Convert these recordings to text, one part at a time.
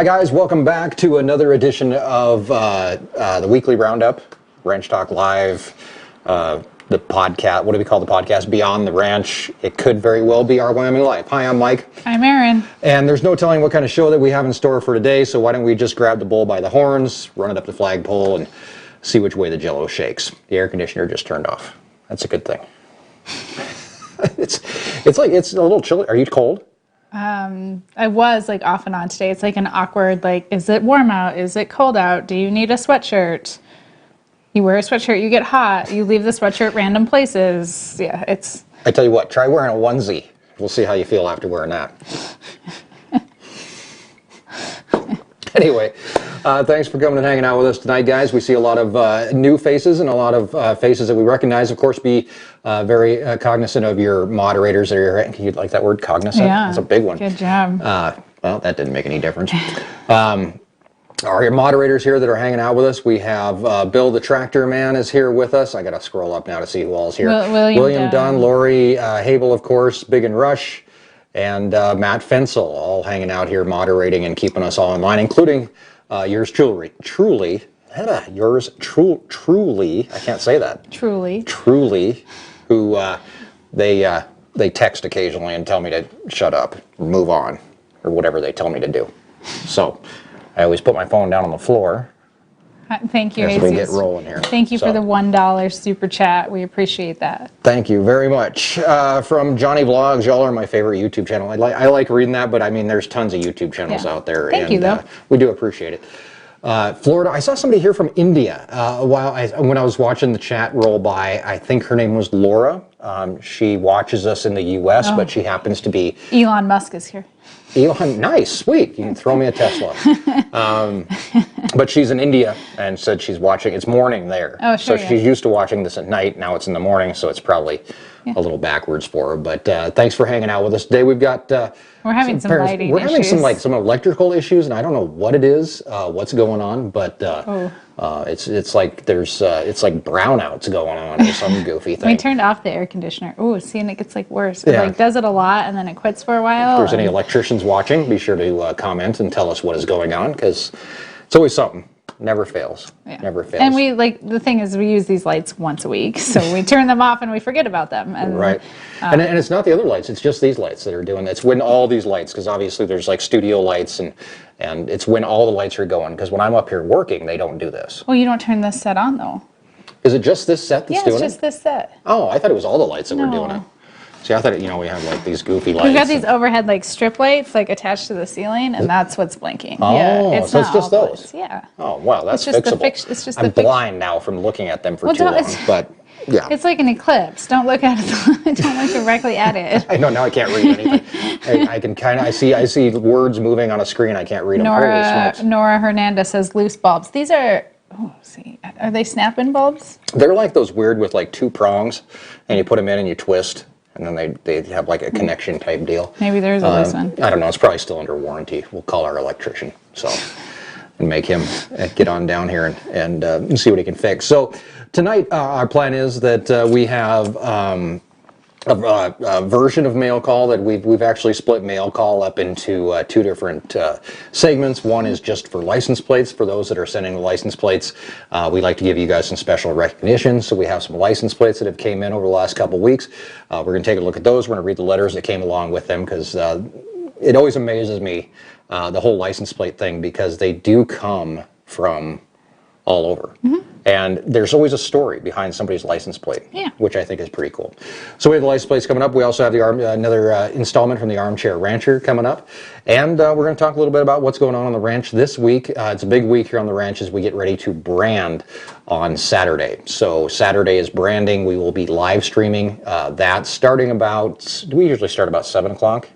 Hi guys, welcome back to another edition of the weekly Roundup, Ranch Talk Live, the podcast. What do we call the podcast? Beyond the Ranch. It could very well be our Wyoming Life. Hi, I'm Mike. I'm Erin. And there's no telling what kind of show that we have in store for today, so why don't we just grab the bull by the horns, run it up the flagpole, and see which way the jello shakes. The air conditioner just turned off. That's a good thing. It's like, it's a little chilly. Are you cold? I was like off and on today. It's like an awkward, like, is it warm out? Is it cold out? Do you need a sweatshirt? You wear a sweatshirt, you get hot. You leave the sweatshirt random places. Yeah, it's... I tell you what, try wearing a onesie. We'll see how you feel after wearing that. Anyway, thanks for coming and hanging out with us tonight, guys. We see a lot of new faces and a lot of faces that we recognize. Of course, be very cognizant of your moderators that are here. Can you like that word, cognizant? Yeah, that's a big one. Good job. Well, that didn't make any difference. Our moderators here that are hanging out with us, we have Bill the Tractor Man is here with us. I got to scroll up now to see who all's here. William Dunn, Lori Habel, of course, Big and Rush, and Matt Fensel, all hanging out here moderating and keeping us all in line, including yours truly, I can't say that. Truly, who they text occasionally and tell me to shut up, move on, or whatever they tell me to do. So I always put my phone down on the floor. Thank you, as we get rolling here. Thank you for the $1 super chat. We appreciate that. Thank you very much. From Johnny Vlogs, y'all are my favorite YouTube channel. I like reading that, but I mean, there's tons of YouTube channels out there. Thank you, though. We do appreciate it. Florida, I saw somebody here from India when I was watching the chat roll by. I think her name was Laura. She watches us in the U.S., but she happens to be... Elon Musk is here. Elon, nice, sweet. You can throw me a Tesla. But she's in India and said she's watching. It's morning there. Oh, sure. So she's used to watching this at night. Now it's in the morning, so it's probably a little backwards for her. But thanks for hanging out with us today. We've got... We're having some lighting issues. We're having some electrical issues, and I don't know what it is, what's going on, but it's like there's it's like brownouts going on or some goofy thing. We turned off the air conditioner. Oh, see, and it gets like worse. It like does it a lot, and then it quits for a while. If there's any electricians watching, be sure to comment and tell us what is going on, because it's always something. Never fails. Yeah. Never fails. And we the thing is, we use these lights once a week, so we turn them off and we forget about them. And, right. And it's not the other lights; it's just these lights that are doing. It's when all these lights, because obviously there's like studio lights, and it's when all the lights are going. Because when I'm up here working, they don't do this. Well, you don't turn this set on though. Is it just this set that's doing it? Yeah, it's just this set. Oh, I thought it was all the lights that were doing it. See, I thought we have like these goofy lights. We've got these overhead like strip lights like attached to the ceiling, and that's what's blinking. Oh, yeah, so it's just those. Yeah. Oh, wow, that's it's just fixable. It's just I'm blind now from looking at them for too long, but yeah. It's like an eclipse. Don't look at it. Don't look directly at it. I know, now I can't read anything. I can kind of, I see words moving on a screen. I can't read them. Nora Hernandez says loose bulbs. These are, are they snap-in bulbs? They're like those weird with like two prongs, and you put them in and you twist. And then they have like a connection type deal. Maybe there's a loose one. I don't know. It's probably still under warranty. We'll call our electrician and make him get on down here and see what he can fix. So tonight our plan is that we have a version of mail call that we've actually split mail call up into two different segments. One is just for license plates. For those that are sending the license plates, we like to give you guys some special recognition. So we have some license plates that have came in over the last couple of weeks. We're going to take a look at those. We're going to read the letters that came along with them, because it always amazes me, the whole license plate thing, because they do come from all over. Mm-hmm. And there's always a story behind somebody's license plate, which I think is pretty cool. So we have the license plates coming up. We also have another installment from the Armchair Rancher coming up. And we're going to talk a little bit about what's going on the ranch this week. It's a big week here on the ranch as we get ready to brand on Saturday. So Saturday is branding. We will be live streaming that starting about, do we usually start about 7 o'clock?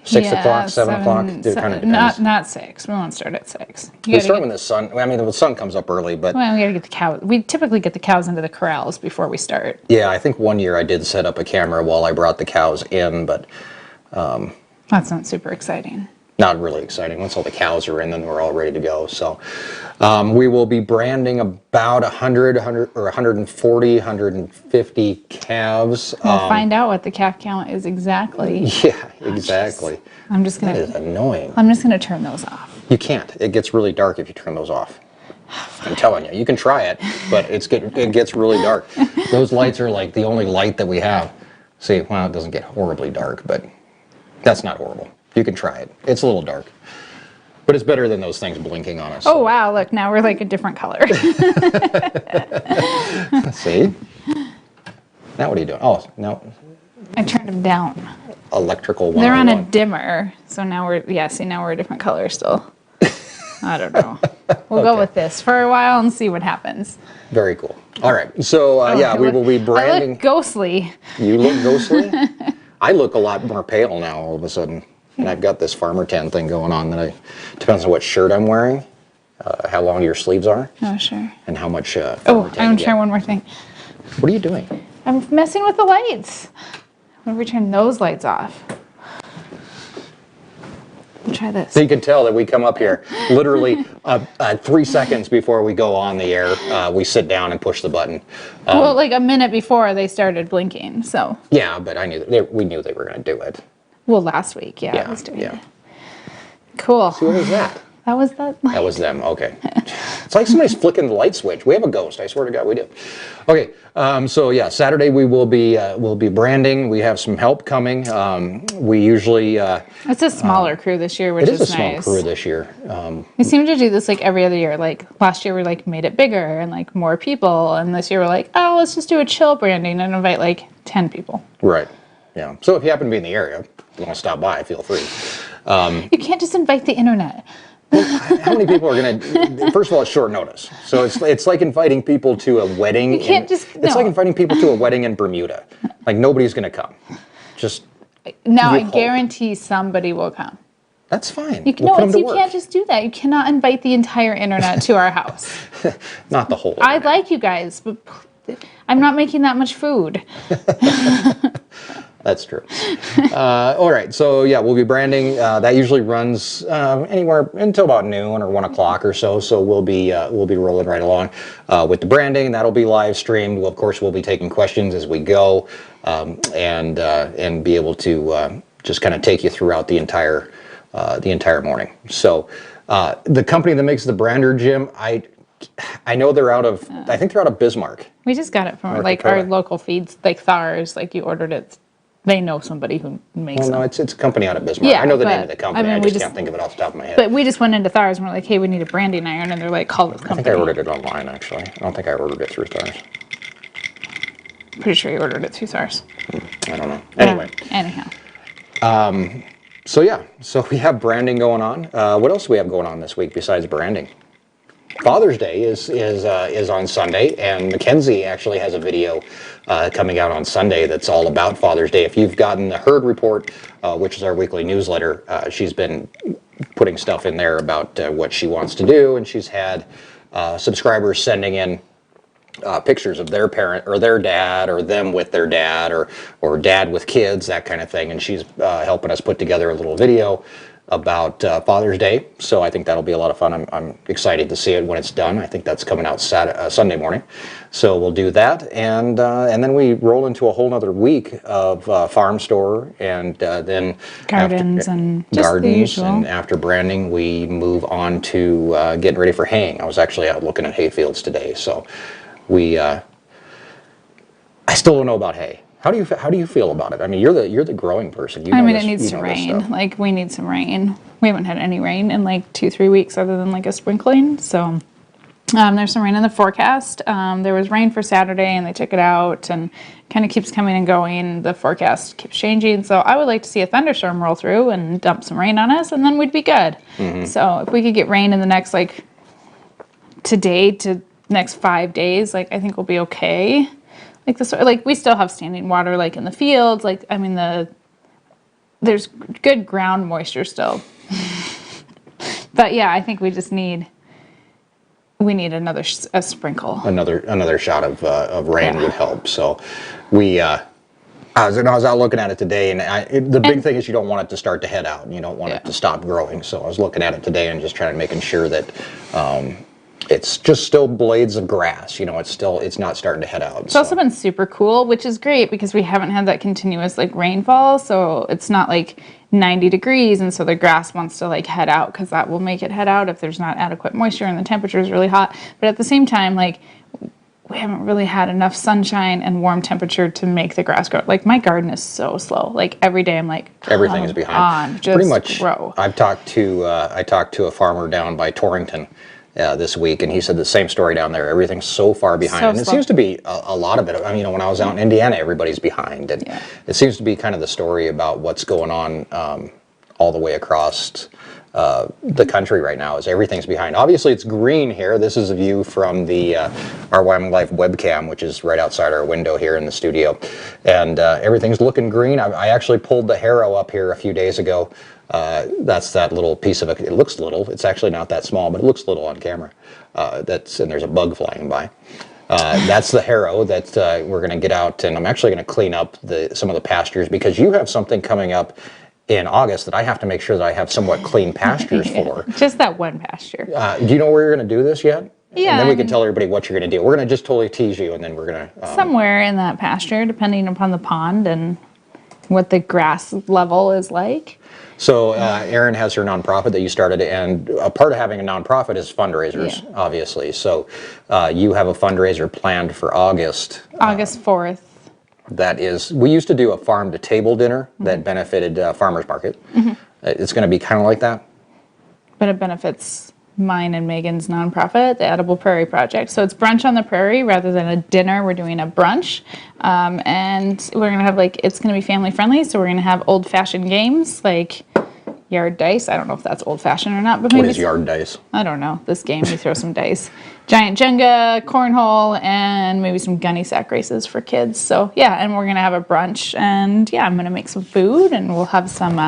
6 o'clock, 7 o'clock? It kind of depends. Not 6. We won't start at 6. We start when the sun, the sun comes up early, but... Well, we got to get the cows. We typically get the cows into the corrals before we start. Yeah, I think one year I did set up a camera while I brought the cows in, but... That's not super exciting. Not really exciting. Once all the cows are in, then we're all ready to go. So we will be branding about 100 or 140, 150 calves. We'll find out what the calf count is exactly. Yeah, exactly. I'm just gonna. That is annoying. I'm just gonna turn those off. You can't. It gets really dark if you turn those off. I'm telling you, you can try it, but it gets really dark. Those lights are like the only light that we have. See, well, it doesn't get horribly dark, but that's not horrible. You can try it. It's a little dark. But it's better than those things blinking on us. Oh, wow. Look, now we're like a different color. See? Now what are you doing? Oh, no. I turned them down. Electrical 101. They're on a dimmer. So now now we're a different color still. I don't know. We'll go with this for a while and see what happens. Very cool. All right. So, we will be branding. I look ghostly. You look ghostly? I look a lot more pale now all of a sudden. And I've got this farmer tan thing going on that depends on what shirt I'm wearing, how long your sleeves are. Oh, sure. And how much Oh, farmer tan I'm you gonna try get. one more thing. What are you doing? I'm messing with the lights. I'm gonna turn those lights off. We'll try this. So you can tell that we come up here literally 3 seconds before we go on the air. We sit down and push the button. Well, like a minute before they started blinking, so. Yeah, but I knew we knew they were going to do it. Well, last week, I was doing it. Cool. So what was that? That was that light. That was them. Okay. It's like somebody's flicking the light switch. We have a ghost. I swear to God, we do. Okay. So yeah, Saturday we will be branding. We have some help coming. We usually It's a smaller crew this year, which it is a is small nice. crew this year. We seem to do this like every other year. Like last year we like made it bigger and like more people, and this year we're like, oh, let's just do a chill branding and invite like 10 people. Right. Yeah. So if you happen to be in the area, if you want to stop by, feel free. You can't just invite the internet. How many people are going to? First of all, it's short notice, so it's like inviting people to a wedding. You can't It's like inviting people to a wedding in Bermuda. Like nobody's going to come. Just Now you I hope. guarantee somebody will come. That's fine. You We'll put 'em to you work. can't just do that. You cannot invite the entire internet to our house. Not the whole. I internet. like you guys, but I'm not making that much food. That's true. All right, so yeah, we'll be branding. That usually runs anywhere until about noon or 1 o'clock or so. So we'll be rolling right along with the branding. That'll be live streamed. Well, of course, we'll be taking questions as we go, and be able to just kind of take you throughout the entire morning. So the company that makes the brander, Jim, I know they're out of. I think they're out of Bismarck. We just got it from North like our Dakota. local feeds, like Thars. Like you ordered it. They know somebody who makes Well, no, them. it's a company out of Bismarck. Yeah, I know the name but, of the company. I mean, I we just just- can't think of it off the top of my head. But we just went into Thars and we're like, hey, we need a branding iron, and they're like, call this I company. think I ordered it online, actually. I don't think I ordered it through Stars. Pretty sure you ordered it through Thars. I don't know. Anyway, Anyhow. so yeah, so we have branding going on. What else do we have going on this week besides branding? Father's Day is on Sunday, and Mackenzie actually has a video coming out on Sunday that's all about Father's Day. If you've gotten the Herd Report, which is our weekly newsletter, she's been putting stuff in there about what she wants to do, and she's had subscribers sending in pictures of their parent or their dad or them with their dad or dad with kids, that kind of thing, and she's helping us put together a little video about Father's Day. So I think that'll be a lot of fun. I'm excited to see it when it's done. I think that's coming out Sunday morning. So we'll do that, and then we roll into a whole nother week of farm store, and then Gardens and just the gardens, usual. and after branding, we move on to getting ready for haying. I was actually out looking at hay fields today, so I still don't know about hay. How do you feel about it? I mean, you're the growing person. You I know mean, this- it needs you to know this rain. stuff. Like, we need some rain. We haven't had any rain in like 2-3 weeks other than like a sprinkling. So there's some rain in the forecast. There was rain for Saturday and they took it out, and kind of keeps coming and going. The forecast keeps changing. So I would like to see a thunderstorm roll through and dump some rain on us, and then we'd be good. Mm-hmm. So if we could get rain in the next, like, today to next 5 days, like, I think we'll be okay. Like this, like we still have standing water, like in the fields. Like, I mean, there's good ground moisture still. But yeah, I think we just need another a sprinkle. Another shot of rain would help. So I was out looking at it today, and the big thing is you don't want it to start to head out, and you don't want it to stop growing. So I was looking at it today and just trying to making sure that It's just still blades of grass. It's not starting to head out. It's also been super cool, which is great because we haven't had that continuous like rainfall, so it's not like 90 degrees, and so the grass wants to like head out because that will make it head out if there's not adequate moisture and the temperature is really hot. But at the same time, like we haven't really had enough sunshine and warm temperature to make the grass grow. Like my garden is so slow. Like every day I'm like, everything is behind. Just pretty much. grow. I talked to a farmer down by Torrington this week, and he said the same story down there. Everything's so far behind, So and it slow. seems to be a lot of it. I mean, when I was out in Indiana, everybody's behind, and it seems to be kind of the story about what's going on all the way across the country right now. Is everything's behind. Obviously, it's green here. This is a view from the our Wyoming Life webcam, which is right outside our window here in the studio, and everything's looking green. I actually pulled the harrow up here a few days ago. That's that little piece of it. It looks little. It's actually not that small, but it looks little on camera. And there's a bug flying by. That's the harrow that we're going to get out, and I'm actually going to clean up some of the pastures because you have something coming up in August that I have to make sure that I have somewhat clean pastures for. Just that one pasture. Do you know where you're going to do this yet? Yeah. And then we can tell everybody what you're going to do. We're going to just totally tease you, and then we're going to... Somewhere in that pasture, depending upon the pond and what the grass level is like. So Erin has her nonprofit that you started, and a part of having a nonprofit is fundraisers, obviously. So you have a fundraiser planned for August. August 4th. That is, we used to do a farm-to-table dinner that benefited Farmers Market. It's going to be kind of like that. But it benefits mine and Megan's nonprofit, the Edible Prairie Project. So it's brunch on the prairie rather than a dinner. We're doing a brunch. And we're going to have it's going to be family friendly. So we're going to have old fashioned games like yard dice. I don't know if that's old fashioned or not. But maybe What is yard dice? I don't know. This game, you throw some dice. Giant Jenga, cornhole, and maybe some gunny sack races for kids. So yeah, and we're going to have a brunch. And yeah, I'm going to make some food and we'll have some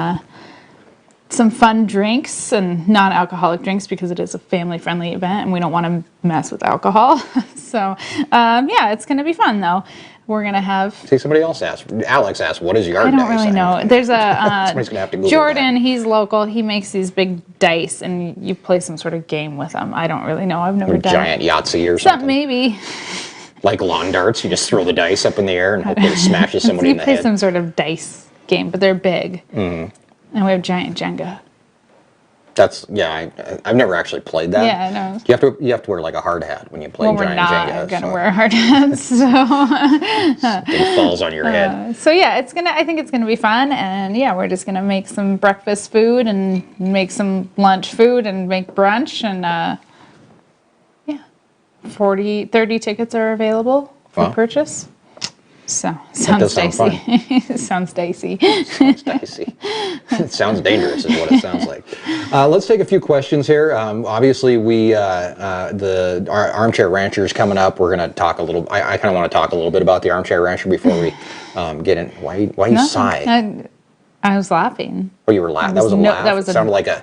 fun drinks and non-alcoholic drinks because it is a family-friendly event and we don't want to mess with alcohol. So, yeah, it's going to be fun, though. We're going to have... See, somebody else asked. Alex asked, what is yard dice? I don't really know. There's a... Somebody's going to have to Google Jordan, that. He's local. He makes these big dice and you play some sort of game with them. I don't really know. I've never done Giant Yahtzee or something. Maybe. Like lawn darts. You just throw the dice up in the air and hope it smashes somebody in the play head. some sort of dice game, but they're big. And we have giant Jenga. That's I've never actually played that. Yeah, I know. You have to wear like a hard hat when you play Well, giant we're Jenga. not gonna wear hard hats, so It falls on your head. so yeah, I think it's gonna be fun, and yeah, we're just gonna make some breakfast food and make some lunch food and make brunch, and 30 tickets are available for purchase. So sounds dicey. Sounds dicey. Sounds dicey. It sounds dangerous, is what it sounds like. Let's take a few questions here. Obviously, our Armchair Rancher is coming up. We're going to talk a little. I kind of want to talk a little bit about the Armchair Rancher before we get in. Why you sigh? I was laughing. Oh, you were laughing. That was a laugh. That was sounded like a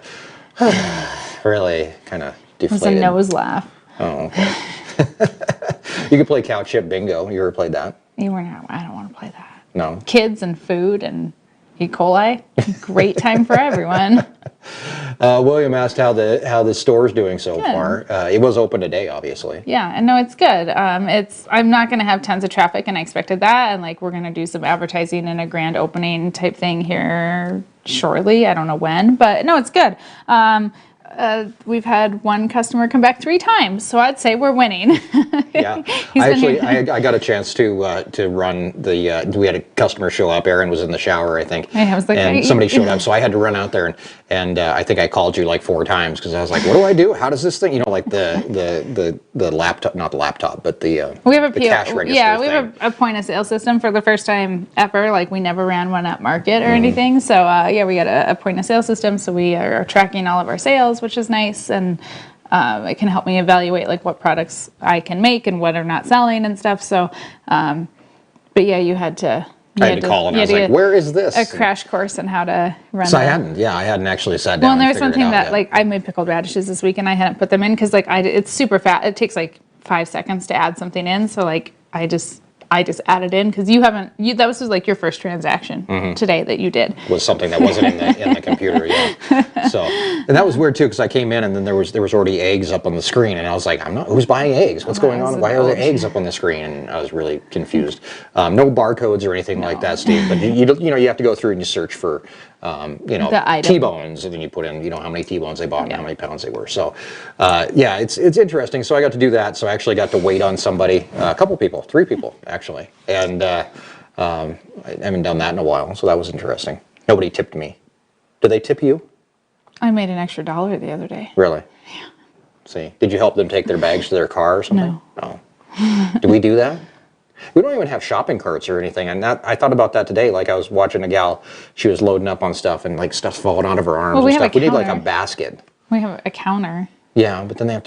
really kind of deflated. It was a nose laugh. Oh, okay. You could play cow chip bingo. You ever played that? I don't want to play that. No. Kids and food and E. coli. Great time for everyone. William asked how the store's doing so far. It was open today, obviously. Yeah, and no, it's good. I'm not going to have tons of traffic, and I expected that. And we're going to do some advertising and a grand opening type thing here shortly. I don't know when, but no, it's good. We've had one customer come back 3 times, so I'd say we're winning. Yeah, I got a chance to run the. We had a customer show up. Erin was in the shower, I think. I was like, and somebody showed up, so I had to run out there and I think I called you like 4 times because I was like, what do I do? How does this thing? Like the laptop, not the laptop, but the we have a cash register. Yeah, we have a point of sale system for the first time ever. We never ran one at market or anything. So we got a point of sale system. So we are tracking all of our sales, which is nice, and it can help me evaluate what products I can make and what are not selling and stuff. So, but yeah, you had to. I had to call and I was like, "Where is this?" A crash course on how to run. So I hadn't actually sat down. Well, and there's one thing that I made pickled radishes this week and I hadn't put them in because it's super fast. It takes 5 seconds to add something in. So I just I just added in because that was like your first transaction today that you did. Was something that wasn't in the computer yet. So, and that was weird too because I came in and then there was already eggs up on the screen and I was like, who's buying eggs? What's going on? Why are there eggs up on the screen? And I was really confused. No barcodes or anything like that, Steve. But you have to go through and you search for T-bones, and then you put in how many T-bones they bought and how many pounds they were. So, it's interesting. So I got to do that. So I actually got to wait on somebody, a couple people, 3 people actually, and I haven't done that in a while. So that was interesting. Nobody tipped me. Did they tip you? I made an extra $1 the other day. Really? Yeah. See, did you help them take their bags to their car or something? No. Do we do that? We don't even have shopping carts or anything, and I thought about that today. Like I was watching a gal, she was loading up on stuff, and like stuff's falling out of her arms and stuff. We need like a basket. We have a counter. Yeah, but then they have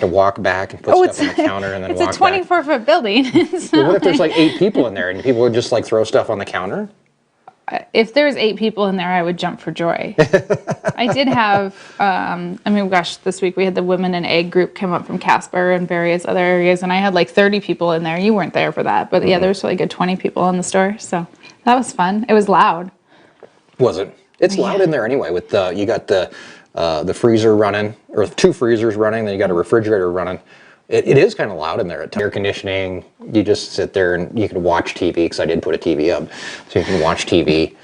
to walk back and put stuff on the counter and then walk back. It's a 24-foot building. Well, what if there's like 8 people in there and people would just like throw stuff on the counter? If there's 8 people in there, I would jump for joy. I did have, this week we had the Women in Egg group come up from Casper and various other areas, and I had like 30 people in there. You weren't there for that, but yeah, there was like a 20 people in the store, so that was fun. It was loud. Was it? It's loud in there anyway. With you got the freezer running, or 2 freezers running, then you got a refrigerator running. It is kind of loud in there at times. Air conditioning, you just sit there and you can watch TV, because I did put a TV up, so you can watch TV.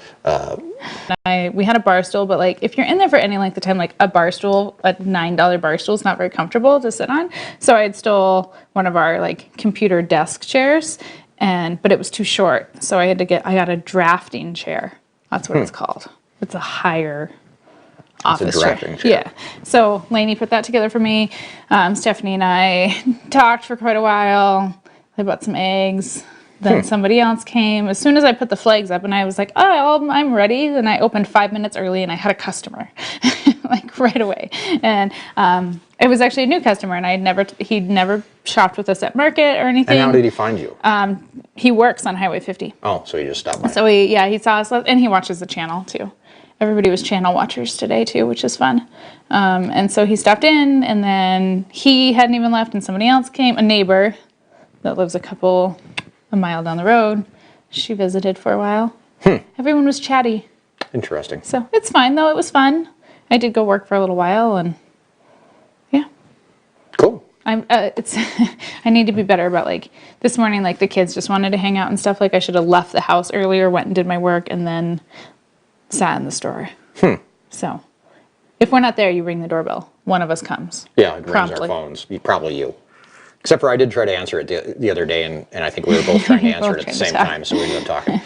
We had a bar stool, but like if you're in there for any length of time, like a bar stool, a $9 bar stool is not very comfortable to sit on. So I had stole one of our like computer desk chairs, but it was too short. So I got a drafting chair. That's what it's called. It's a higher office chair. Yeah. So Lainey put that together for me. Stephanie and I talked for quite a while. I bought some eggs. Then somebody else came. As soon as I put the flags up and I was like, oh, I'm ready. Then I opened 5 minutes early and I had a customer like right away. And it was actually a new customer, and he'd never shopped with us at market or anything. And how did he find you? He works on Highway 50. Oh, so he just stopped by. So he saw us, and he watches the channel too. Everybody was channel watchers today too, which is fun. And so he stopped in, and then he hadn't even left, and somebody else came, a neighbor that lives a mile down the road. She visited for a while. Everyone was chatty. Interesting. So it's fine though. It was fun. I did go work for a little while, and yeah. Cool. I need to be better about like this morning. Like the kids just wanted to hang out and stuff. Like I should have left the house earlier, went and did my work, and then sat in the store. So if we're not there, you ring the doorbell. One of us comes. Yeah, it rings our phones. Probably you. Except for I did try to answer it the other day, and I think we were both trying to answer it at the same time, so we ended up talking.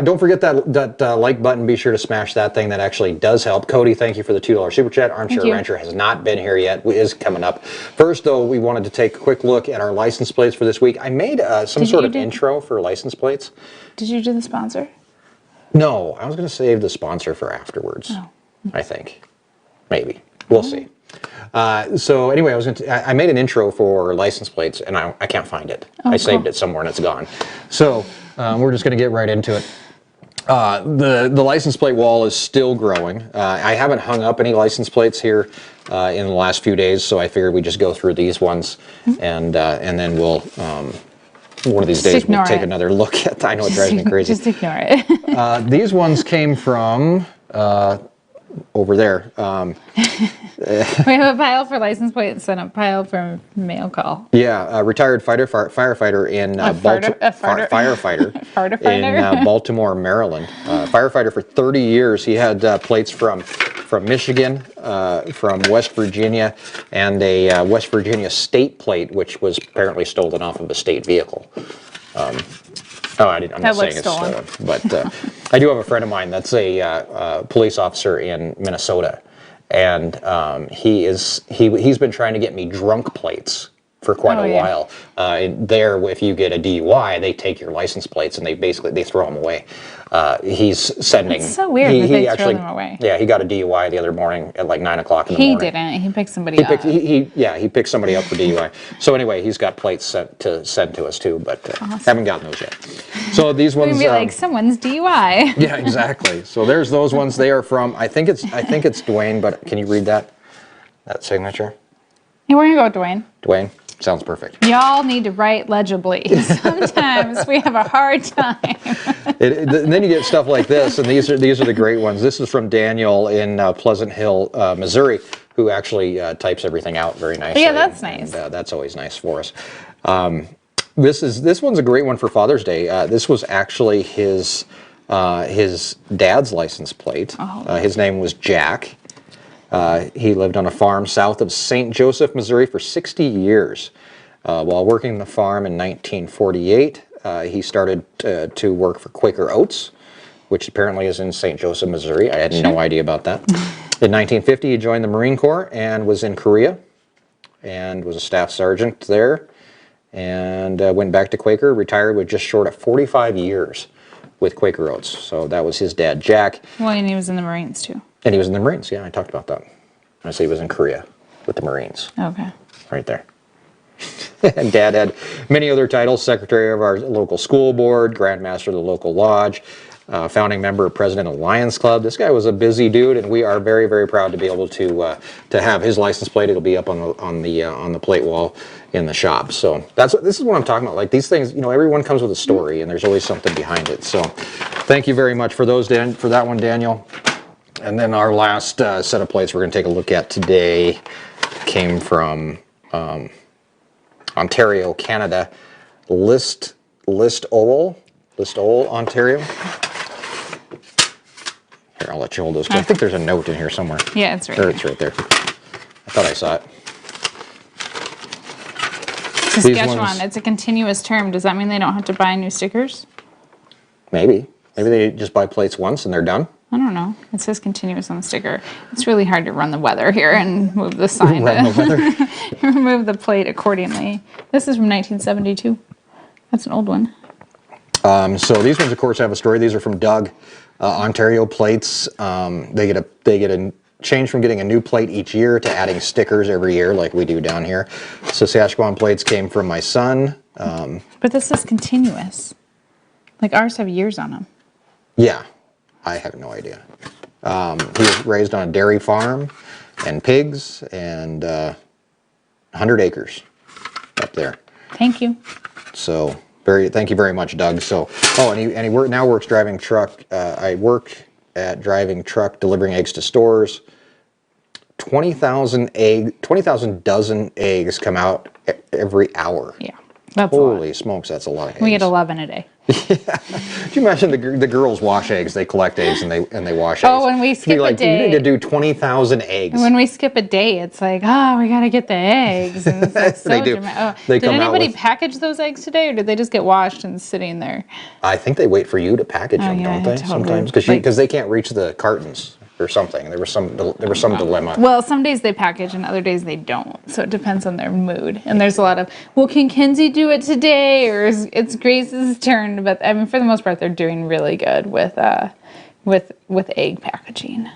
Don't forget that like button. Be sure to smash that thing. That actually does help. Cody, thank you for the $2 super chat. Armchair Rancher has not been here yet. Is coming up. First, though, we wanted to take a quick look at our license plates for this week. I made some sort of intro for license plates. Did you do the sponsor? No, I was going to save the sponsor for afterwards. Oh. I think. Maybe. We'll see. So anyway, I made an intro for license plates, and I can't find it. I saved it somewhere and it's gone. So we're just going to get right into it. The license plate wall is still growing. I haven't hung up any license plates here in the last few days, so I figured we'd just go through these ones, and then we'll one of these days we'll take another look at. I know it drives me crazy. Just ignore it. These ones came from over there. We have a pile for license plates and a pile for mail call. Yeah, a retired firefighter in firefighter in Baltimore, Maryland. Firefighter for 30 years. He had plates from Michigan, from West Virginia, and a West Virginia state plate, which was apparently stolen off of a state vehicle. I'm not saying it's stolen, but I do have a friend of mine that's a police officer in Minnesota, and he's been trying to get me drunk plates for quite a while. There, if you get a DUI, they take your license plates and they throw them away. He's sending. It's so weird that they throw them away. Yeah, he got a DUI the other morning at like 9 o'clock in the morning. He didn't. He picked somebody up. He picked somebody up for DUI. So anyway, he's got plates sent to us too, but haven't gotten those yet. So these ones. We'd be like someone's DUI. Yeah, exactly. So there's those ones. They are from. I think it's Dwayne, but can you read that signature? Hey, where you go, Dwayne? Dwayne. Sounds perfect. Y'all need to write legibly. Sometimes we have a hard time. And then you get stuff like this, and these are the great ones. This is from Daniel in Pleasant Hill, Missouri, who actually types everything out very nicely. Yeah, that's nice. And, that's always nice for us. This one's a great one for Father's Day. This was actually his dad's license plate. Oh. His name was Jack. He lived on a farm south of St. Joseph, Missouri for 60 years. While working the farm in 1948, he started to work for Quaker Oats, which apparently is in St. Joseph, Missouri. I had no idea about that. In 1950, he joined the Marine Corps and was in Korea and was a staff sergeant there, and went back to Quaker, retired with just short of 45 years with Quaker Oats. So that was his dad, Jack. Well, and he was in the Marines, too. And he was in the Marines, yeah, I talked about that. I say he was in Korea with the Marines. Okay. Right there. And Dad had many other titles: secretary of our local school board, grandmaster of the local lodge, founding member, president of the Lions Club. This guy was a busy dude, and we are very, very proud to be able to have his license plate. It'll be up on the plate wall in the shop. So this is what I'm talking about. Like these things, everyone comes with a story, and there's always something behind it. So thank you very much for that one, Daniel. And then our last set of plates we're going to take a look at today came from Ontario, Canada. List Owell, Ontario. Here, I'll let you hold those. I think there's a note in here somewhere. Yeah, it's right there. there. It's right there. I thought I saw it. Saskatchewan, it's a continuous term. Does that mean they don't have to buy new stickers? Maybe they just buy plates once and they're done. I don't know. It says continuous on the sticker. It's really hard to run the weather here and move the sign. Run the weather. Remove the plate accordingly. This is from 1972. That's an old one. So these ones, of course, have a story. These are from Doug. Ontario plates. They get a change from getting a new plate each year to adding stickers every year, like we do down here. Saskatchewan plates came from my son. But this is continuous. Like ours have years on them. Yeah. I have no idea. He was raised on a dairy farm and pigs and 100 acres up there. Thank you. So thank you very much, Doug. So and he now works driving truck. I work at driving truck, delivering eggs to stores. 20,000 dozen eggs come out every hour. Yeah, that's Holy smokes, that's a lot of eggs. We get 11 a day. Yeah. Could you imagine the girls wash eggs? They collect eggs and they wash eggs. Oh, when we skip a day. You need to do 20,000 eggs. When we skip a day, it's like, oh, we got to get the eggs. And it's like so They do. They did come out anybody package those eggs today, or did they just get washed and sitting there? I think they wait for you to package them, yeah, don't they? totally. Sometimes because they can't reach the cartons or something. There was some dilemma. Well, some days they package and other days they don't. So it depends on their mood. And there's a lot of, well, can Kenzie do it today, or it's Grace's turn? But I mean, for the most part, they're doing really good with egg packaging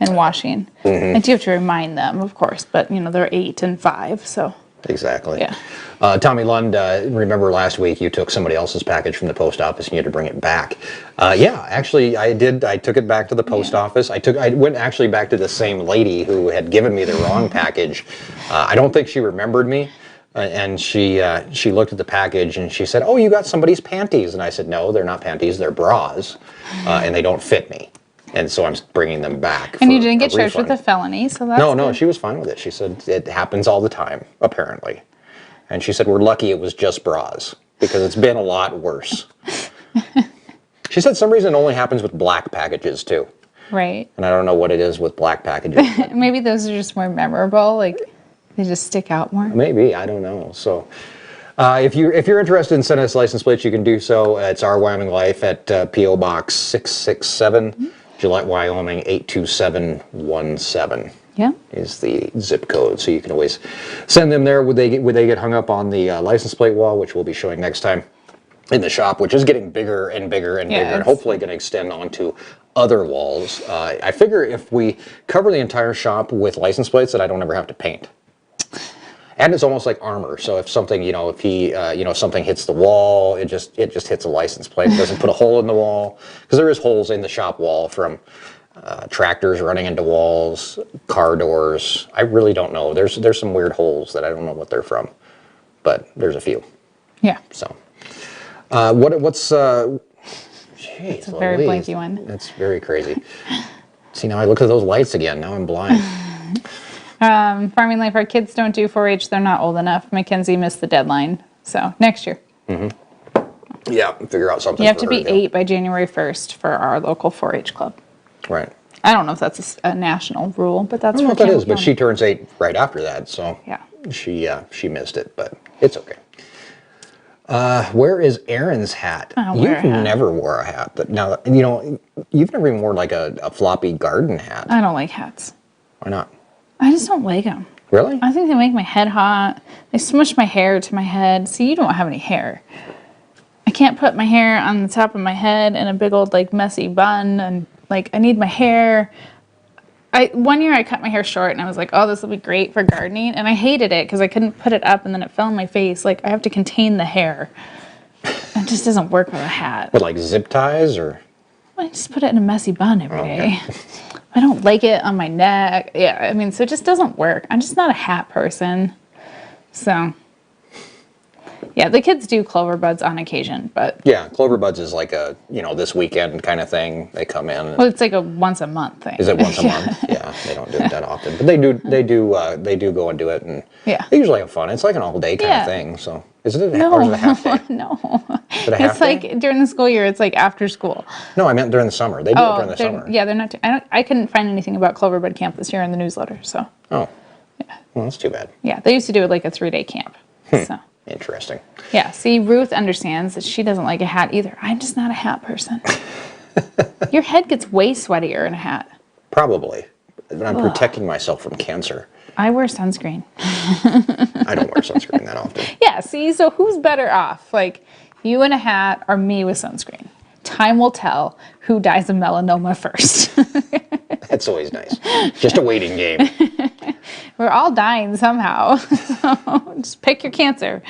and washing. Mm-hmm. I do have to remind them, of course, but they're 8 and 5, so. Exactly. Yeah. Tommy Lund, remember last week you took somebody else's package from the post office and you had to bring it back. Yeah, actually I did. I took it back to the post office. I went actually back to the same lady who had given me the wrong package. I don't think she remembered me. And she looked at the package and she said, "Oh, you got somebody's panties." And I said, "No, they're not panties. They're bras, and they don't fit me." And so I'm bringing them back. And you didn't get charged with a felony, so that's No, she was fine with it. She said it happens all the time, apparently. And she said we're lucky it was just bras because it's been a lot worse. She said some reason it only happens with black packages too. Right. And I don't know what it is with black packages. Maybe those are just more memorable, like they just stick out more. Maybe, I don't know. So if you're interested in sending us license plates, you can do so. It's our Wyoming Life at P.O. Box 667. Gillette, Wyoming 82717. Yeah. Is the zip code, so you can always send them there. Would they get hung up on the license plate wall, which we'll be showing next time in the shop, which is getting bigger and bigger and bigger, and hopefully going to extend onto other walls. I figure if we cover the entire shop with license plates, that I don't ever have to paint. And it's almost like armor. So if something, if something hits the wall, it just hits a license plate. It doesn't put a hole in the wall, because there is holes in the shop wall from tractors running into walls, car doors. I really don't know. There's some weird holes that I don't know what they're from. but there's a few. Yeah. So, what's jeez, It's a very Louise. blanky one. That's very crazy. See, now I look at those lights again. Now I'm blind. Farming Life, our kids don't do 4-H. They're not old enough. Mackenzie missed the deadline. So next year. Yeah, figure out something. You have for to her be do. 8 by January 1st for our local 4-H club. Right. I don't know if that's a national rule, but that's I don't know for if that is, but County. she turns 8 right after that, so Yeah. she missed it, but it's okay. Where is Erin's hat? I don't wear a You've hat. never wore a hat. But now, you know, you've never even worn like a floppy garden hat. I don't like hats. Why not? I just don't like them. Really? I think they make my head hot. They smush my hair to my head. See, you don't have any hair. I can't put my hair on the top of my head in a big old like messy bun, and like I need my hair. One year I cut my hair short and I was like, oh, this will be great for gardening, and I hated it because I couldn't put it up and then it fell in my face. Like I have to contain the hair. It just doesn't work with a hat. With like zip ties or? I just put it in a messy bun every day. I don't like it on my neck. Yeah, I mean, so it just doesn't work. I'm just not a hat person. So, yeah, the kids do clover buds on occasion, but Yeah, Clover Buds is like a, you know, this weekend kind of thing. They come in. well, it's like a once a month thing. Is it once a month? Yeah, they don't do it that often, but they do go and do it, and Yeah. they usually have fun. It's like an all day kind Yeah. of thing. So is it a, or is it a half day? No. Is it a half It's like day? during the school year, it's like after school. No, I meant during the summer. They do it during the they're- summer. yeah, they're not. I couldn't find anything about Clover Bud Camp this year in the newsletter. So, Oh, well, that's too bad. yeah, they used to do it like a 3-day camp. So, Interesting. yeah, see, Ruth understands that she doesn't like a hat either. I'm just not a hat person. Your head gets way sweatier in a hat. Probably. But I'm protecting myself from cancer. I wear sunscreen. I don't wear sunscreen that often. Yeah, see, so who's better off? Like, you in a hat or me with sunscreen? Time will tell who dies of melanoma first. That's always nice. Just a waiting game. We're all dying somehow. So just pick your cancer.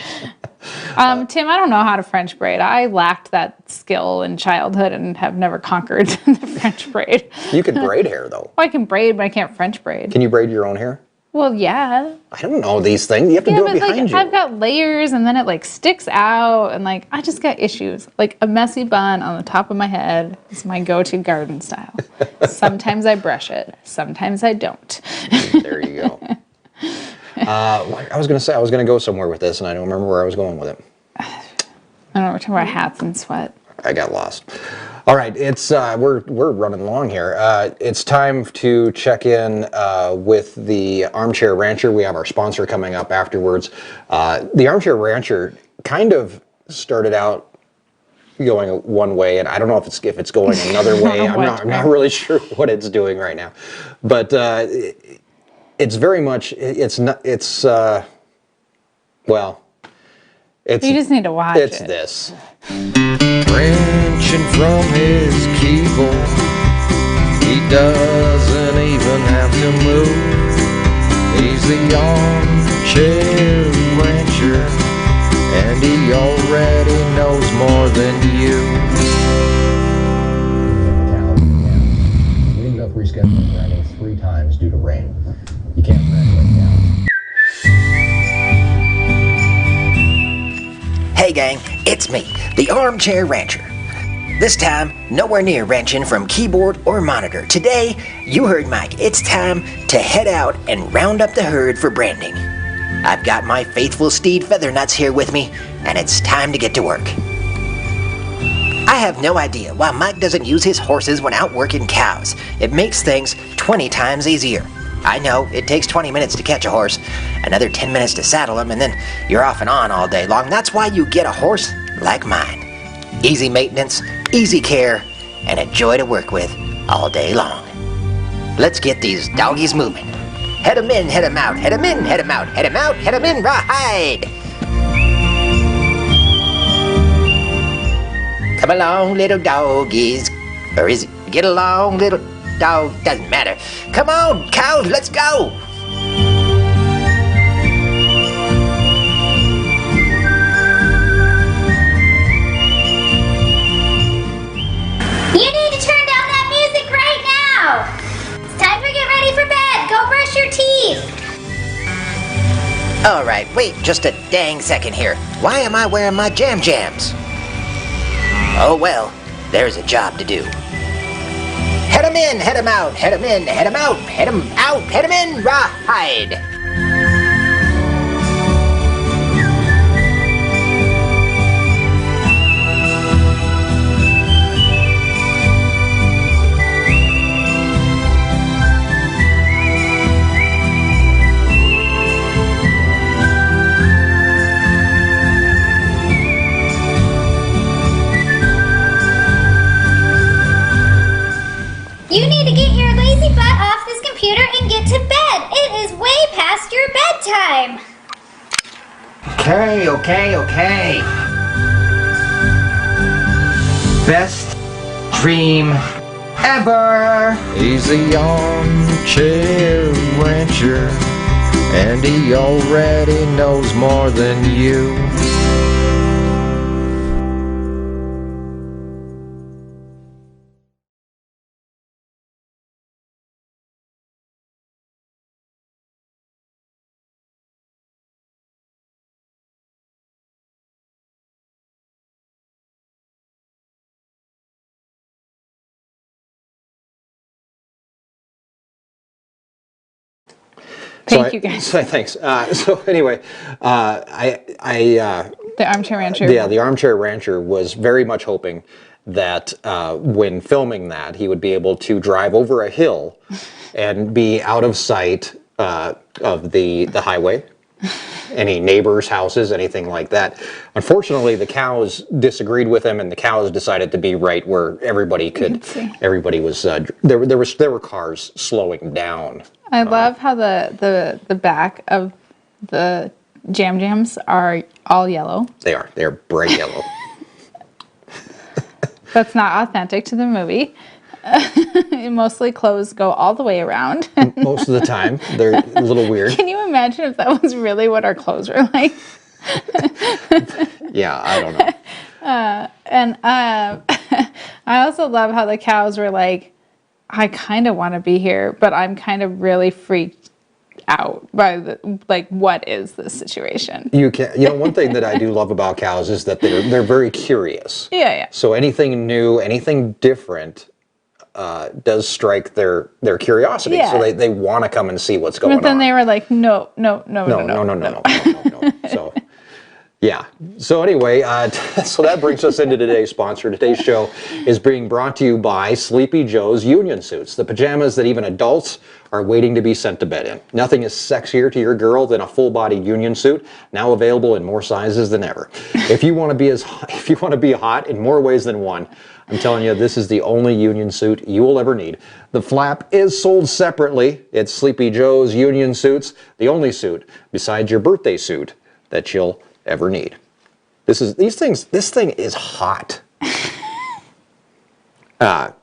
Tim, I don't know how to French braid. I lacked that skill in childhood and have never conquered the French braid. You can braid hair, though. Well, I can braid, but I can't French braid. Can you braid your own hair? Well, yeah. I don't know these things. You have to Yeah, do it but behind like you. I've got layers and then it like sticks out and like I just got issues. Like a messy bun on the top of my head is my go-to garden style. Sometimes I brush it, sometimes I don't. There you go. I was going to say I was going to go somewhere with this, and I don't remember where I was going with it. I don't know, we're talking about hats and sweat. I got lost. All right, it's we're running long here. It's time to check in with the Armchair Rancher. We have our sponsor coming up afterwards. The Armchair Rancher kind of started out going one way, and I don't know if it's going another way. I'm not really sure what it's doing right now, but it's very much well. It's, You just need to watch it's it. this. Wrenching from his keyboard. He doesn't even have to move. He's the armchair rancher, and he already knows more than you. We ended up rescheduling running 3 times due to rain. You can't run right now. Hey gang, it's me, the Armchair Rancher. This time, nowhere near wrenching from keyboard or monitor. Today, you heard Mike, it's time to head out and round up the herd for branding. I've got my faithful steed Feathernuts here with me, and it's time to get to work. I have no idea why Mike doesn't use his horses when out working cows. It makes things 20 times easier. I know, it takes 20 minutes to catch a horse, another 10 minutes to saddle him, and then you're off and on all day long. That's why you get a horse like mine. Easy maintenance, easy care, and a joy to work with all day long. Let's get these doggies moving. Head 'em in, head 'em out, head 'em in, head 'em out, head 'em out, head 'em in, rawhide! Come along, little doggies. Or is it, get along, little dog, doesn't matter. Come on, cows, let's go! You need to turn down that music right now! It's time to get ready for bed! Go brush your teeth! Alright, wait just a dang second here. Why am I wearing my jams? Oh well, there's a job to do. Head 'em in, head 'em out, head 'em in, head 'em out, head 'em out, head 'em in, rawhide. You need to get your lazy butt off this computer and get to bed. It is way past your bedtime. Okay. Best dream ever. He's the armchair rancher, and he already knows more than you. Thank you, guys. Thanks. So anyway, The Armchair Rancher. yeah, the Armchair Rancher was very much hoping that when filming that, he would be able to drive over a hill and be out of sight of the highway, any neighbors' houses, anything like that. Unfortunately, the cows disagreed with him, and the cows decided to be right where everybody could. Everybody was there were cars slowing down. I love how the back of the jams are all yellow. They're bright yellow. That's not authentic to the movie. Mostly clothes go all the way around. Most of the time, they're a little weird. Can you imagine if that was really what our clothes were like? Yeah, I don't know. And I also love how the cows were like, I kind of want to be here, but I'm kind of really freaked out by what is this situation? One thing that I do love about cows is that they're very curious. Yeah. So anything new, anything different, does strike their curiosity. Yeah. So they want to come and see what's going on. But then they were like, no. So, yeah. So anyway, so that brings us into today's sponsor. Today's show is being brought to you by Sleepy Joe's Union Suits, the pajamas that even adults are waiting to be sent to bed in. Nothing is sexier to your girl than a full-body union suit, now available in more sizes than ever. If you want to be hot in more ways than one, I'm telling you, this is the only union suit you will ever need. The flap is sold separately. It's Sleepy Joe's Union Suits, the only suit besides your birthday suit that you'll ever need. This thing is hot. And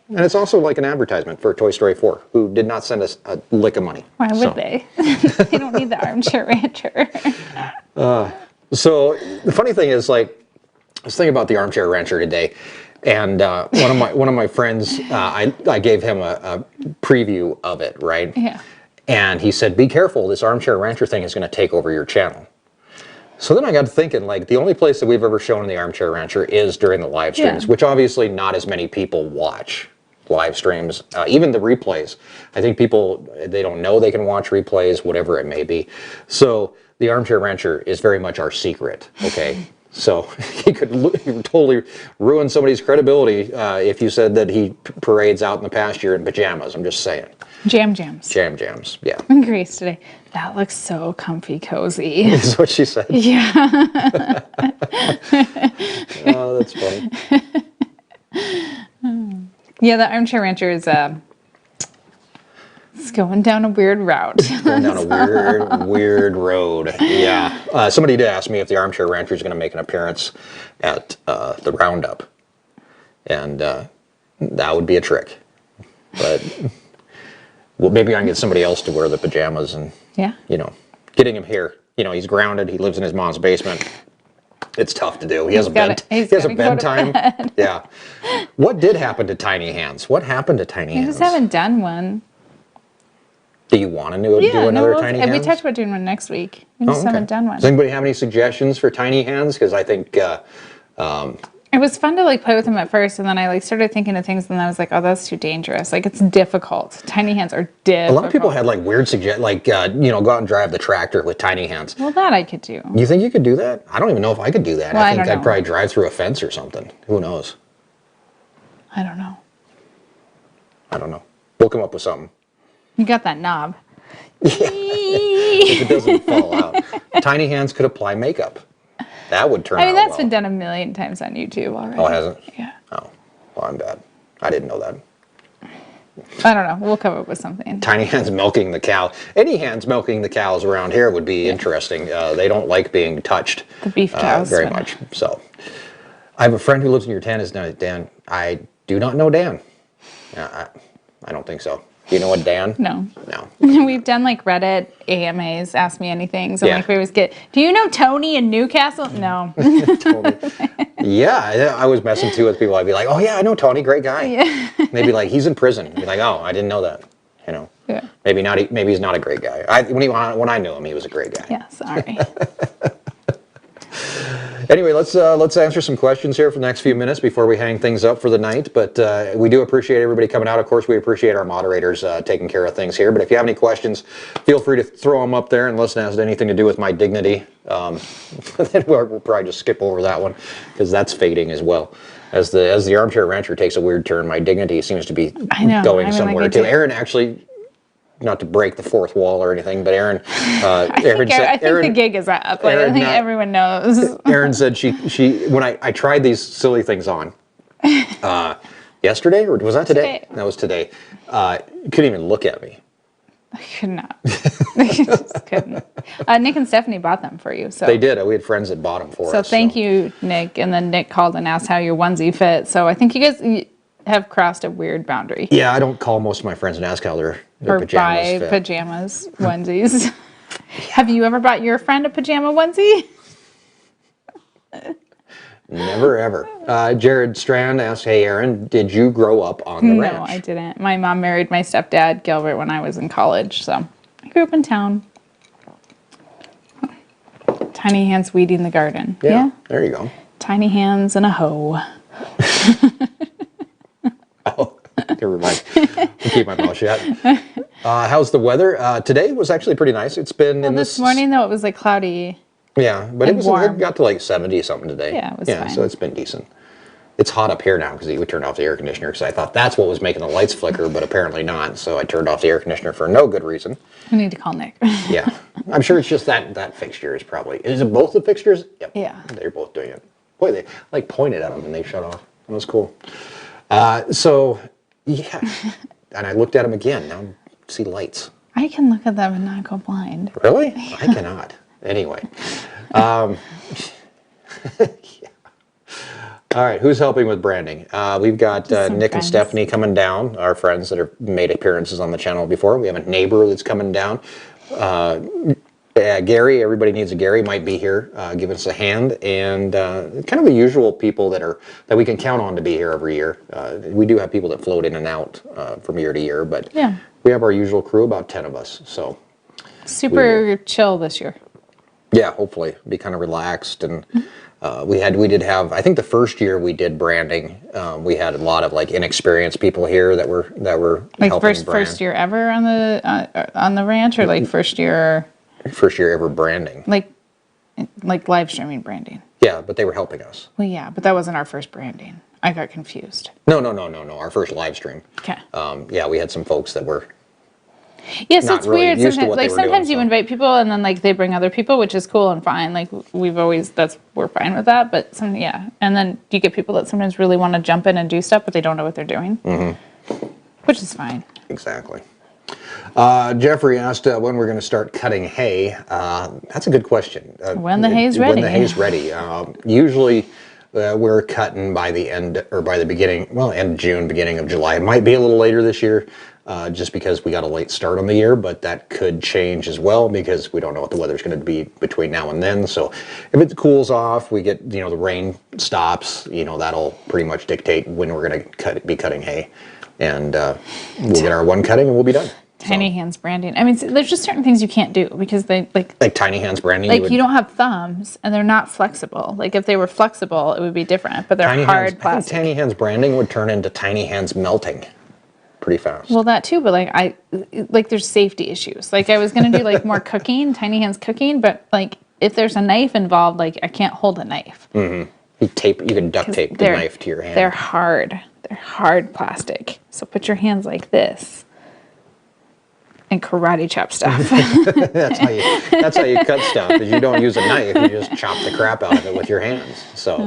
it's also like an advertisement for Toy Story 4, who did not send us a lick of money. Why would they? They don't need the Armchair Rancher. So the funny thing is, I was thinking about the Armchair Rancher today, and one of my friends, I gave him a preview of it, right? Yeah. And he said, "Be careful, this Armchair Rancher thing is going to take over your channel." So then I got to thinking, the only place that we've ever shown the Armchair Rancher is during the live streams, which obviously not as many people watch live streams, even the replays. I think people, they don't know they can watch replays, whatever it may be. So the Armchair Rancher is very much our secret, okay? So he could totally ruin somebody's credibility if you said that he parades out in the pasture in pajamas. I'm just saying. Jams. Jams, yeah. Grace today. That looks so comfy cozy. Is what she said. Yeah. Oh, that's funny. Yeah, the Armchair Rancher is it's going down a weird route. Going down a weird road. Yeah. Somebody did ask me if the Armchair Rancher is going to make an appearance at the Roundup. And that would be a trick. But well, maybe I can get somebody else to wear the pajamas and, getting him here. He's grounded. He lives in his mom's basement. It's tough to do. He has a bedtime. Yeah. What did happen to Tiny Hands? What happened to Tiny Hands? I just haven't done one. Do you want to do Yeah, another no, tiny we hands? talked about doing one next week. We just haven't done one. Does anybody have any suggestions for tiny hands? Because I think It was fun to like play with them at first, and then I like started thinking of things, and I was like, oh, that's too dangerous. Like it's difficult. Tiny hands are difficult. a lot of people had like weird like go out and drive the tractor with tiny hands. Well, that I could do. You think you could do that? I don't even know if I could do that. Well, I think I don't I'd know. probably drive through a fence or something. Who knows? I don't know. I don't know. We'll come up with something. You got that knob. If it doesn't fall out. Tiny hands could apply makeup. That would turn out I mean, that's well. been done a million times on YouTube already. Oh, has it? Yeah. Oh, well, I'm bad. I didn't know that. I don't know. We'll come up with something. Tiny hands milking the cow. Any hands milking the cows around here would be interesting. They don't like being touched. The beef cows. Very much. So, I have a friend who lives in your tent. His name is Dan. I do not know Dan. I don't think so. Do you know what Dan? No. No. We've done like Reddit AMAs, Ask Me Anything. So Yeah. like we always get, do you know Tony in Newcastle? No. Totally. Yeah, I was messing too with people. I'd be like, oh yeah, I know Tony, great guy. Yeah. They'd be like, he's in prison. I'd be like, oh, I didn't know that. You know. Yeah. Maybe not. Maybe he's not a great guy. When I knew him, he was a great guy. Yeah, sorry. Anyway, let's answer some questions here for the next few minutes before we hang things up for the night. But we do appreciate everybody coming out. Of course, we appreciate our moderators taking care of things here. But if you have any questions, feel free to throw them up there unless it has anything to do with my dignity. Then we'll probably just skip over that one because that's fading as well. As the Armchair Rancher takes a weird turn, my dignity seems to be going somewhere too. Erin actually, not to break the fourth wall or anything, but Erin, I think the gig is up. Like, I think everyone knows. Erin said she when I tried these silly things on yesterday, or was that today? That was today. Couldn't even look at me. I could not. I just couldn't. Nick and Stephanie bought them for you. So They did. We had friends that bought them for us. So thank you, Nick. And then Nick called and asked how your onesie fit. So I think you guys have crossed a weird boundary. Yeah, I don't call most of my friends and ask how their Or pajamas buy fit. pajamas, onesies. Have you ever bought your friend a pajama onesie? Never ever. Jared Strand asked, "Hey, Erin, did you grow up on the ranch?" No, I didn't. My mom married my stepdad, Gilbert, when I was in college. So I grew up in town. Tiny hands weeding the garden. Yeah, there you go. Tiny hands and a hoe. Oh, never mind. I'll keep my mouth shut. How's the weather? Today was actually pretty nice. It's been in This morning, though, it was like cloudy. Yeah, but and warm. It got to like 70 something today. Yeah, it was fine. So it's been decent. It's hot up here now because we turned off the air conditioner because I thought that's what was making the lights flicker, but apparently not. So I turned off the air conditioner for no good reason. I need to call Nick. Yeah, I'm sure it's just that fixture is probably. Is it both the fixtures? Yep. Yeah. They're both doing it. Boy, they like pointed at them and they shut off. That was cool. So yeah, and I looked at them again. Now I see lights. I can look at them and not go blind. Really? I cannot. Anyway. Yeah. All right, who's helping with branding? We've got Nick and Stephanie coming down, our friends that have made appearances on the channel before. We have a neighbor that's coming down. Gary, everybody needs a Gary, might be here giving us a hand. And kind of the usual people that we can count on to be here every year. We do have people that float in and out from year to year, but Yeah. we have our usual crew, about 10 of us. So Super chill this year. yeah, hopefully be kind of relaxed. And we did have, I think the first year we did branding, we had a lot of like inexperienced people here that were Like helping brand. first year ever on the ranch, or like first year First year ever branding. like live streaming branding. Yeah, but they were helping us. Well, yeah, but that wasn't our first branding. I got confused. No. Our first live stream. Okay. Yeah, we had some folks that were. Yeah, so not it's really weird. used to Sometimes, what they like were sometimes doing, you so. invite people and then like they bring other people, which is cool and fine. Like we're fine with that. But and then you get people that sometimes really want to jump in and do stuff, but they don't know what they're doing, which is fine. Exactly. Jeffrey asked when we're going to start cutting hay. That's a good question. When the hay's ready. When the hay's ready. Usually we're cutting by the end or by the beginning, end of June, beginning of July. It might be a little later this year just because we got a late start on the year, but that could change as well because we don't know what the weather's going to be between now and then. So if it cools off, we get, the rain stops, that'll pretty much dictate when we're going to be cutting hay. And we'll get our one cutting and we'll be done. Tiny hands branding. I mean, there's just certain things you can't do because they Like tiny hands branding. like you don't have thumbs and they're not flexible. Like if they were flexible, it would be different, but they're tiny hard hands, plastic. I think tiny hands branding would turn into tiny hands melting pretty fast. Well, that too, but like there's safety issues. Like I was gonna do like more cooking, tiny hands cooking, but like if there's a knife involved, like I can't hold a knife. You can duct tape the knife to your hand. They're hard. They're hard plastic. So put your hands like this and karate chop stuff. That's how you cut stuff. Is you don't use a knife, you just chop the crap out of it with your hands. So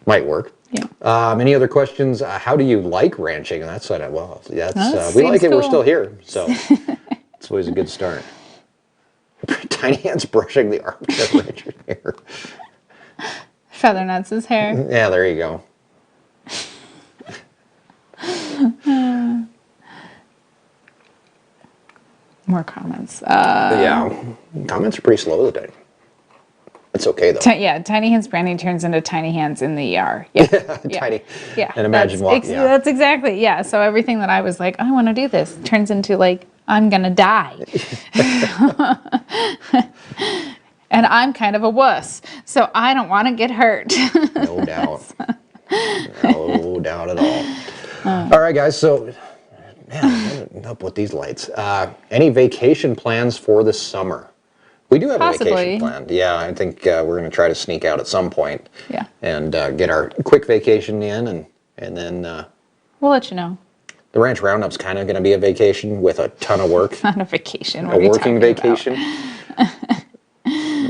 might work. Yeah. Any other questions? How do you like ranching? That's what That we like seems it. We're cool. still here, so it's always a good start. Tiny hands brushing the armchair rancher's hair. Feather nuts his hair. Yeah, there you go. More comments. Yeah, comments are pretty slow today. It's okay though. Tiny hands branding turns into tiny hands in the ER. Yeah, Tiny. Yeah, And imagine walking. that's exactly, yeah. So everything that I was like, I want to do this, turns into like, I'm gonna die. And I'm kind of a wuss, so I don't want to get hurt. No doubt. No doubt at all. All right, guys. So, man, I'm gonna up with these lights. Any vacation plans for the summer? We do have a Possibly. vacation planned. Yeah, I think we're going to try to sneak out at some point. Yeah. And get our quick vacation in, and then We'll let you know. the ranch roundup's kind of going to be a vacation with a ton of work. On a vacation. A working vacation.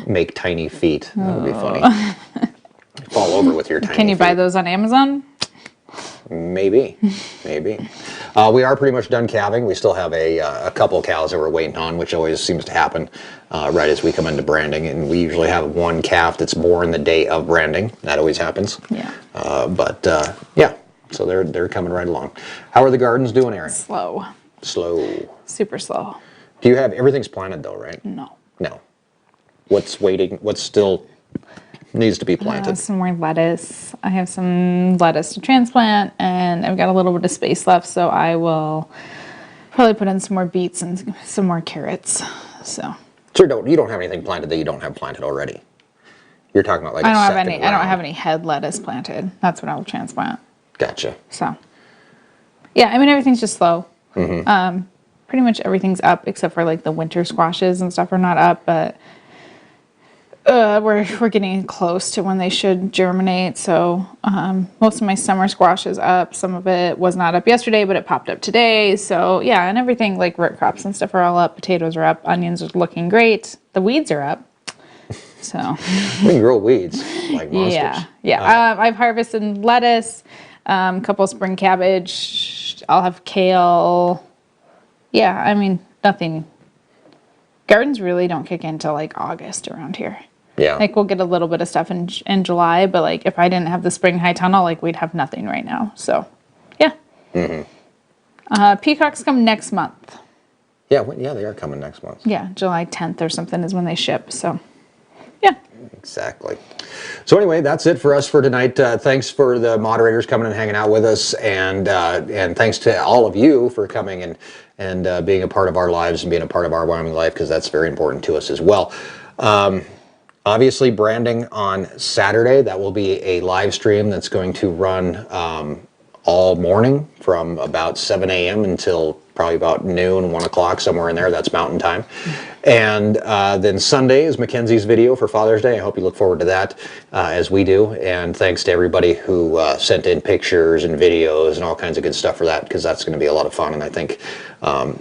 Make tiny feet. That would be funny. Fall over with your tiny Can you buy feet. those on Amazon? Maybe. We are pretty much done calving. We still have a couple cows that we're waiting on, which always seems to happen right as we come into branding. And we usually have one calf that's born the day of branding. That always happens. Yeah. Yeah, so they're coming right along. How are the gardens doing, Erin? Slow. Slow. Super slow. Do you have everything's planted though, right? No. No. What's waiting? What's still needs to be planted? Some more lettuce. I have some lettuce to transplant, and I've got a little bit of space left, so I will probably put in some more beets and some more carrots. So So you don't have anything planted that you don't have planted already. You're talking about like I don't a have second any. I don't round. have any head lettuce planted. That's what I will transplant. Gotcha. So yeah, I mean everything's just slow. Pretty much everything's up except for like the winter squashes and stuff are not up, but we're getting close to when they should germinate. So most of my summer squash is up. Some of it was not up yesterday, but it popped up today. So yeah, and everything like root crops and stuff are all up. Potatoes are up. Onions are looking great. The weeds are up. So We can grow weeds like monsters. yeah. I've harvested lettuce, a couple spring cabbage. I'll have kale. Yeah, I mean nothing. Gardens really don't kick in till like August around here. Yeah. Like we'll get a little bit of stuff in July, but like if I didn't have the spring high tunnel, like we'd have nothing right now. So, yeah. Peacocks come next month. Yeah, they are coming next month. Yeah, July 10th or something is when they ship. So, yeah. Exactly. So anyway, that's it for us for tonight. Thanks for the moderators coming and hanging out with us, and thanks to all of you for coming and being a part of our lives and being a part of our Wyoming life, because that's very important to us as well. Obviously, branding on Saturday. That will be a live stream that's going to run all morning from about 7 a.m. until probably about noon, 1 o'clock, somewhere in there. That's Mountain Time. And then Sunday is Mackenzie's video for Father's Day. I hope you look forward to that as we do. And thanks to everybody who sent in pictures and videos and all kinds of good stuff for that, because that's going to be a lot of fun. And I think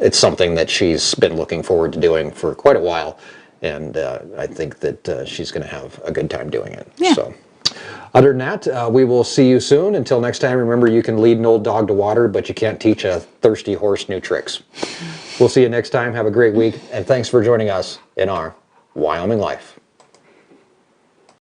it's something that she's been looking forward to doing for quite a while. And I think that she's going to have a good time doing it. Yeah. So, other than that, we will see you soon. Until next time, remember you can lead an old dog to water, but you can't teach a thirsty horse new tricks. We'll see you next time. Have a great week, and thanks for joining us in our Wyoming Life.